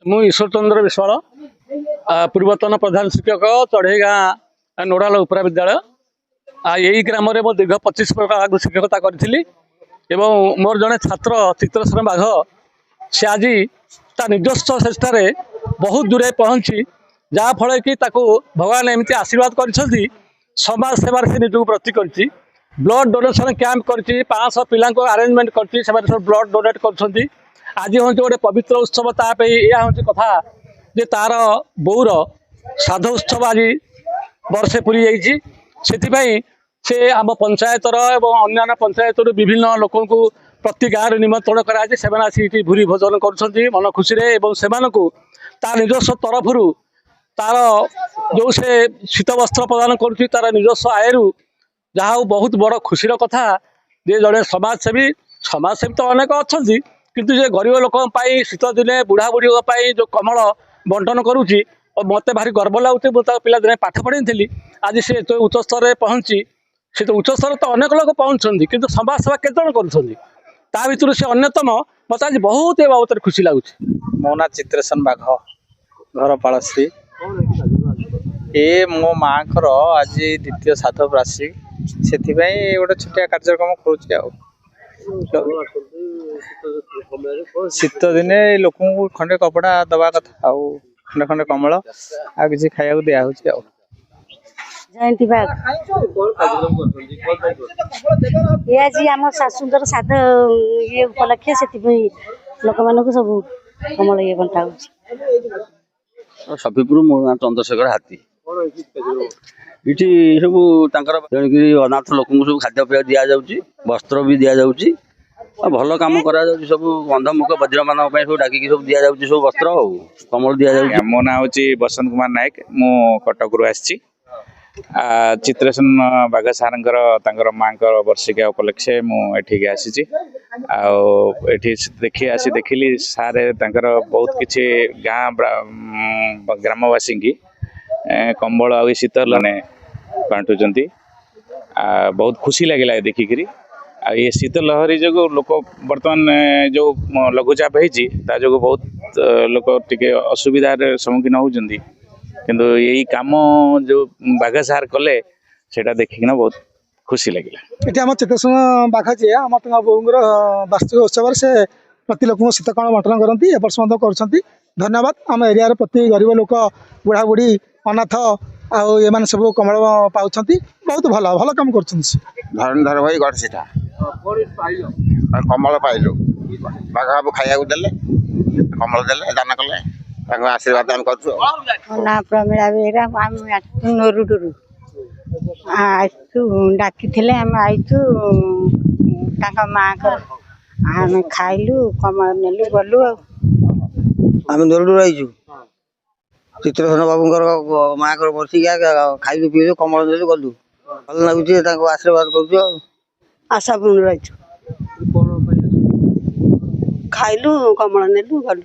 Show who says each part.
Speaker 1: ମୁଁ ଈଶ୍ୱର ଚନ୍ଦ୍ର ବିଶ୍ୱାଳ ପୂର୍ବତନ ପ୍ରଧାନ ଶିକ୍ଷକ ଚଢ଼େଇ ଗାଁ ନୋଡାଲ ଉପରା ବିଦ୍ୟାଳୟ यही ग्राम में दीर्घ 25 वर्ष आगे शिक्षकता करी एवं मोर जड़े छात्र चित्रसेन बाघ से आज ता निजस्व चेष्टार बहुत दूर पहुँची जहाँफल कि भगवान एमती आशीर्वाद कर समाज सेवार से निजक प्रति कर ब्लड डोनेशन कैंप कर 500 पिला आरेंजमेंट कर ब्लड डोनेट कर आज हूँ गोटे पवित्र उत्सव ताप यह हूँ कथा जे तार बोर श्राद्ध उत्सव आज वर्षे पूरी जाई से आम पंचायतर एवं अन्य पंचायत विभिन्न लोक प्रति गाँव निमंत्रण कर भूरी भोजन कर मन खुशी से निजस्व तरफ तार जो से शीत वस्त्र प्रदान कर तार निजस्व आयु जहाँ बहुत बड़ खुशीर कथा जे जड़े समाजसेवी तो अनेक अच्छा किंतु जे गरीब लोक शीत दिने बुढ़ा बुढ़ी जो कमल बंटन करुच्ची और मत भारी गर्व लगुच मुझे पिला दिने पाठ पढ़ी थी आज से उच्च स्तर में पहुँची से तो उच्च स्तर तो अनेक लोग पहुँचती किंतु समाज सेवा केतन कर से अन्यतम मत आज बहुत ए बाबद खुशी लगुच।
Speaker 2: मो ना चित्रसेन बाघ घर पालश्री ए मो माँ कर आज द्वितीय श्राद्ध प्राशी से गोटे छोटिया कार्यक्रम करुँच शीत दिने लोक खंडे कपड़ा दवा कथा आउ खंडे खंडे कमल आ किसी खाया दिया
Speaker 3: जयंती बाग ये आज आम शाशुर श्राद्ध ये उपलक्षे से लोक मान सब कमल ये बंटा
Speaker 4: सफीपुर मो चंद्रशेखर हाथी ये सब अनाथ लोक सब खाद्य पेय दि जाऊँगी वस्त्र भी दि जाऊँगी भल कम करा सब अंधमुख बज्र मान सब डाक सब दि जाऊँगी सब वस्त्र कमल दि जाऊँगी।
Speaker 2: मो ना हूँ बसंत कुमार नायक मु कटक रु आसी चित्रसेन बाघ सार माँ वर्षिका उपलक्षे मुझे आसी देखिली सार बहुत किसी गाँ ग्रामवासी की कंबल आ शीतल ने बांटुंट बहुत खुशी लगे देखिकी ये शीत लहरी जो लोक बर्तमान जो लघुचाप हो बहुत लोक टिके असुविधार सम्मुखीन होती किंतु यही काम जो बाघ सार कले सेटा देखिकिना बहुत खुशी लगे।
Speaker 5: ये आम चित्रसेन बाघ जी आम बोर वार्षिक उत्सव से प्रति लोक शीतकाल बंटन करती एवर्ष कर धन्यवाद। आम एरिया प्रति गरीब लोक बुढ़ा बुढ़ी अनाथ आने सब कमल पाँच बहुत भल भल कम कर
Speaker 6: धरणधर भाई गढ़सीटा कमल पाइलु बाघ बाबू खाया देले कमल देले दान कले आशीर्वाद आम
Speaker 3: ना प्रमीला बेहरा नोरुडू आसु डाकी आम आईचु माँ आम खाइलु कमल नेलु गलु
Speaker 7: आम नोरुडू आईचु चित्रसेन बाबू माँ को बसिका खाइलु पीलु कमल नेलु गलु भल लगुच आशीर्वाद कर
Speaker 3: आशापुर रही खाइलु कमल नेलु गलु।